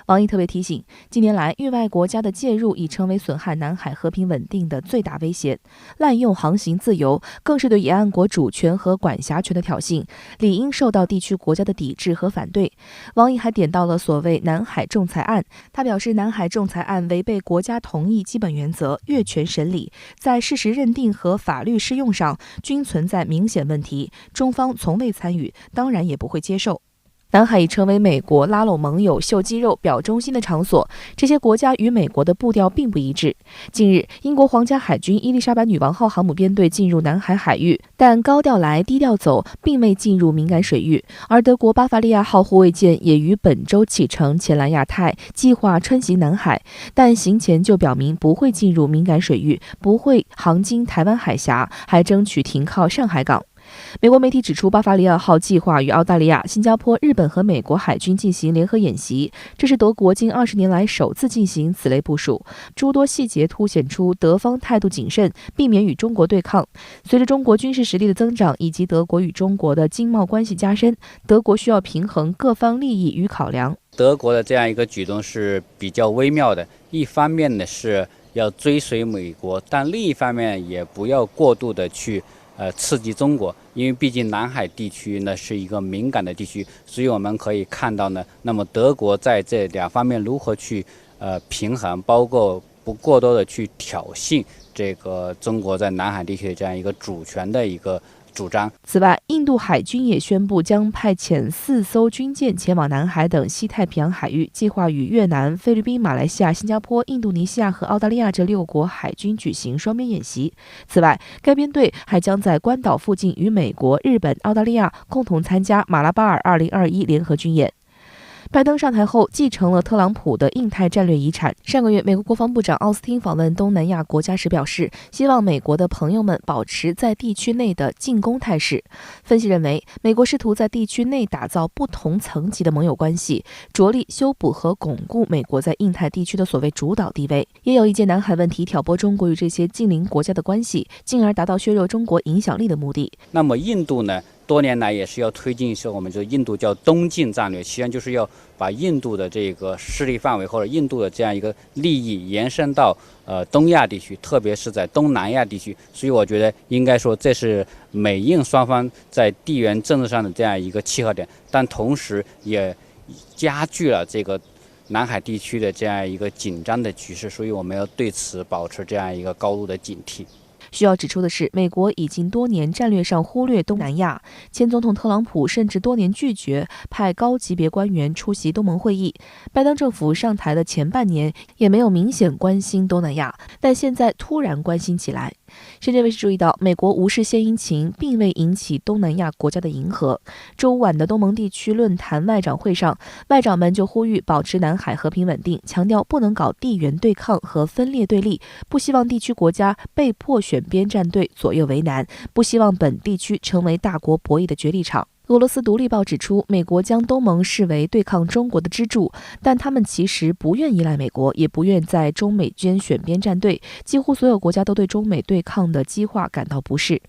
王毅特别提醒，近年来域外国家的介入已成为损害南海和平稳定的最大威胁，滥用航行自由更是对沿岸国主权和管辖权的挑衅，理应受到地区国家的抵制和反对。王毅还点到了所谓南海仲裁案，他表示，南海仲裁案违背国家同意基本原则，越权审理，在事实认定和法律适用上均存在明显问题，中方从未参与，当然也不会接受。南海已成为美国拉拢盟友、秀肌肉、表忠心的场所，这些国家与美国的步调并不一致。近日，英国皇家海军伊丽莎白女王号航母编队进入南海海域，但高调来低调走，并未进入敏感水域。而德国巴伐利亚号护卫舰也于本周启程前来亚太，计划穿行南海，但行前就表明不会进入敏感水域，不会航经台湾海峡，还争取停靠上海港。美国媒体指出，巴伐利亚号计划与澳大利亚、新加坡、日本和美国海军进行联合演习，这是德国近20年来首次进行此类部署。诸多细节凸显出德方态度谨慎，避免与中国对抗。随着中国军事实力的增长以及德国与中国的经贸关系加深，德国需要平衡各方利益与考量。德国的这样一个举动是比较微妙的，一方面呢是要追随美国，但另一方面也不要过度的去刺激中国，因为毕竟南海地区呢是一个敏感的地区，所以我们可以看到呢，那么德国在这两方面如何去平衡，包括不过多的去挑衅这个中国在南海地区的这样一个主权的一个主张。此外，印度海军也宣布将派遣4艘军舰前往南海等西太平洋海域，计划与越南、菲律宾、马来西亚、新加坡、印度尼西亚和澳大利亚这6国海军举行双边演习。此外，该编队还将在关岛附近与美国、日本、澳大利亚共同参加马拉巴尔2021联合军演。拜登上台后继承了特朗普的印太战略遗产。上个月，美国国防部长奥斯汀访问东南亚国家时表示，希望美国的朋友们保持在地区内的进攻态势。分析认为，美国试图在地区内打造不同层级的盟友关系，着力修补和巩固美国在印太地区的所谓主导地位。也有意见南海问题挑拨中国与这些近邻国家的关系，进而达到削弱中国影响力的目的。那么印度呢？多年来也是要推进我们印度叫东进战略，实际上就是要把印度的这个势力范围或者印度的这样一个利益延伸到东亚地区，特别是在东南亚地区。所以我觉得应该说这是美印双方在地缘政治上的这样一个契合点，但同时也加剧了这个南海地区的这样一个紧张的局势，所以我们要对此保持这样一个高度的警惕。需要指出的是，美国已经多年战略上忽略东南亚，前总统特朗普甚至多年拒绝派高级别官员出席东盟会议。拜登政府上台的前半年也没有明显关心东南亚，但现在突然关心起来。深圳卫视注意到，美国无事献殷勤，并未引起东南亚国家的迎合。周五晚的东盟地区论坛外长会上，外长们就呼吁保持南海和平稳定，强调不能搞地缘对抗和分裂对立，不希望地区国家被迫选边站队左右为难，不希望本地区成为大国博弈的角力场。俄罗斯独立报指出，美国将东盟视为对抗中国的支柱，但他们其实不愿依赖美国，也不愿在中美间选边站队。几乎所有国家都对中美对抗的激化感到不适。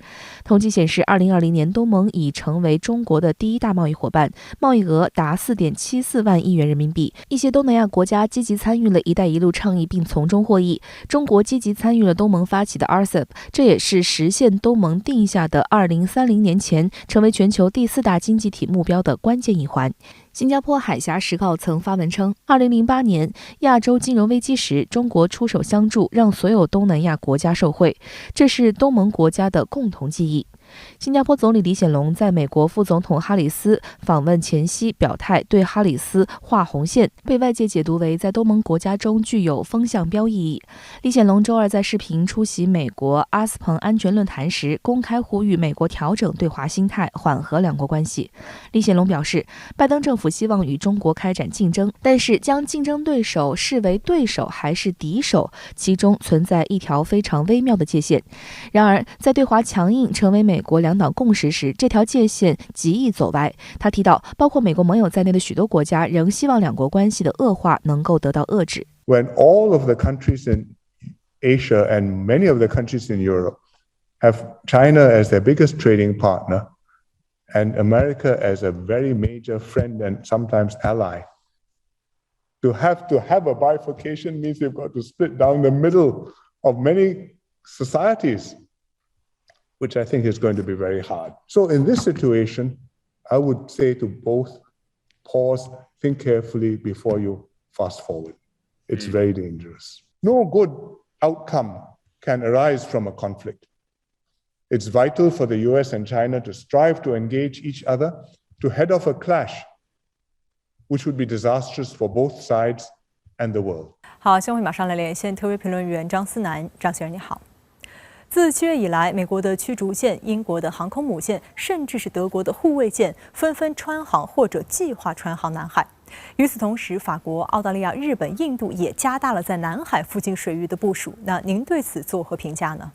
统计显示，2020年东盟已成为中国的第1大贸易伙伴，贸易额达4.74万亿元人民币。一些东南亚国家积极参与了“一带一路”倡议，并从中获益。中国积极参与了东盟发起的 RCEP， 这也是实现东盟定下的2030年前成为全球第4大经济体目标的关键一环。新加坡海峡时报曾发文称，2008年亚洲金融危机时，中国出手相助，让所有东南亚国家受惠，这是东盟国家的共同记忆。新加坡总理李显龙在美国副总统哈里斯访问前夕表态，对哈里斯画红线，被外界解读为在东盟国家中具有风向标意义。李显龙周二在视频出席美国阿斯彭安全论坛时，公开呼吁美国调整对华心态，缓和两国关系。李显龙表示，拜登政府希望与中国开展竞争，但是将竞争对手视为对手还是敌手，其中存在一条非常微妙的界限。然而，在对华强硬成为美国两党共识时，这条界限极易走歪。他提到，包括美国盟友在内的许多国家仍希望两国关系的恶化能够得到遏制。When all of the countries in Asia and many of the countries in Europe have China as their biggest trading partner and America as a very major friend and sometimes ally, To have a bifurcation means you've got to split down the middle of many societies, which I think is going to be very hard. So in this situation, I would say to both, pause, think carefully before you fast forward. It's very dangerous. No good outcome can arise from a conflict. It's vital for the US and China to strive to engage each other to head off a clash, which would be disastrous for both sides and the world. 好，新闻马上来连线特约评论员张思南，张先生你好。自7月以来，美国的驱逐舰、英国的航空母舰，甚至是德国的护卫舰，纷纷穿航或者计划穿航南海。与此同时，法国、澳大利亚、日本、印度也加大了在南海附近水域的部署。那您对此作何评价呢？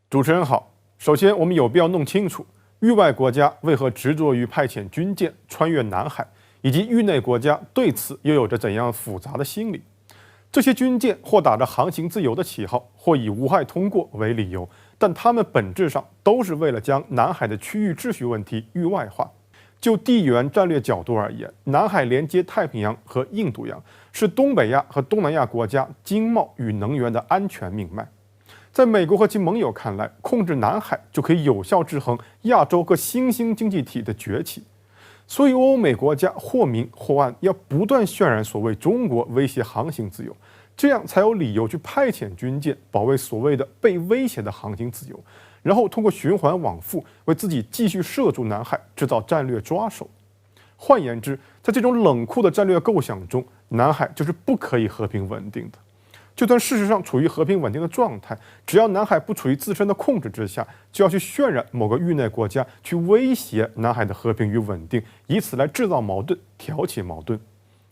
主持人好，首先我们有必要弄清楚，域外国家为何执着于派遣军舰穿越南海，以及域内国家对此又有着怎样复杂的心理。这些军舰或打着航行自由的旗号，或以无害通过为理由，但它们本质上都是为了将南海的区域秩序问题域外化。就地缘战略角度而言，南海连接太平洋和印度洋，是东北亚和东南亚国家经贸与能源的安全命脉。在美国和其盟友看来，控制南海就可以有效制衡亚洲各新兴经济体的崛起。所以，欧美国家或明或暗要不断渲染所谓中国威胁航行自由，这样才有理由去派遣军舰保卫所谓的被威胁的航行自由，然后通过循环往复为自己继续涉足南海制造战略抓手。换言之，在这种冷酷的战略构想中，南海就是不可以和平稳定的。就算事实上处于和平稳定的状态，只要南海不处于自身的控制之下，就要去渲染某个域内国家去威胁南海的和平与稳定，以此来制造矛盾、挑起矛盾。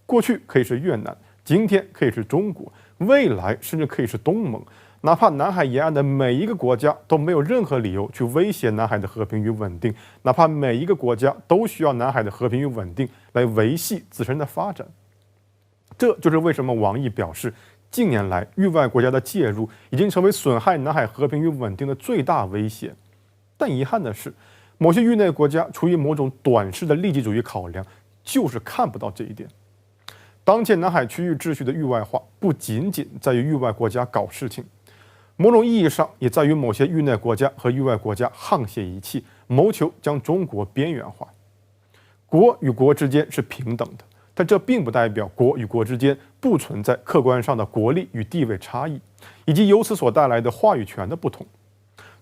过去可以是越南，今天可以是中国，未来甚至可以是东盟。哪怕南海沿岸的每一个国家都没有任何理由去威胁南海的和平与稳定，哪怕每一个国家都需要南海的和平与稳定来维系自身的发展。这就是为什么王毅表示，近年来，域外国家的介入已经成为损害南海和平与稳定的最大威胁。但遗憾的是，某些域内国家出于某种短视的利己主义考量，就是看不到这一点。当前南海区域秩序的域外化，不仅仅在于域外国家搞事情，某种意义上也在于某些域内国家和域外国家沆瀣一气，谋求将中国边缘化。国与国之间是平等的，但这并不代表国与国之间不存在客观上的国力与地位差异，以及由此所带来的话语权的不同。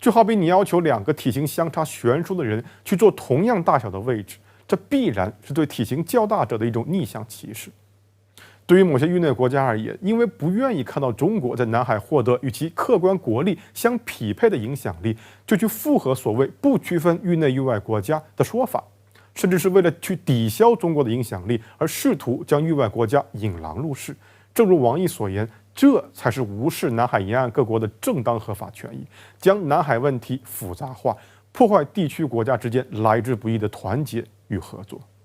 就好比你要求两个体型相差悬殊的人去做同样大小的位置，这必然是对体型较大者的一种逆向歧视。对于某些域内国家而言，因为不愿意看到中国在南海获得与其客观国力相匹配的影响力，就去附和所谓不区分域内域外国家的说法，甚至是为了去抵消中国的影响力而试图将域外国家引狼入室。正如王毅所言，这才是无视南海沿岸各国的正当合法权益，将南海问题复杂化，破坏地区国家之间来之不易的团结与合作。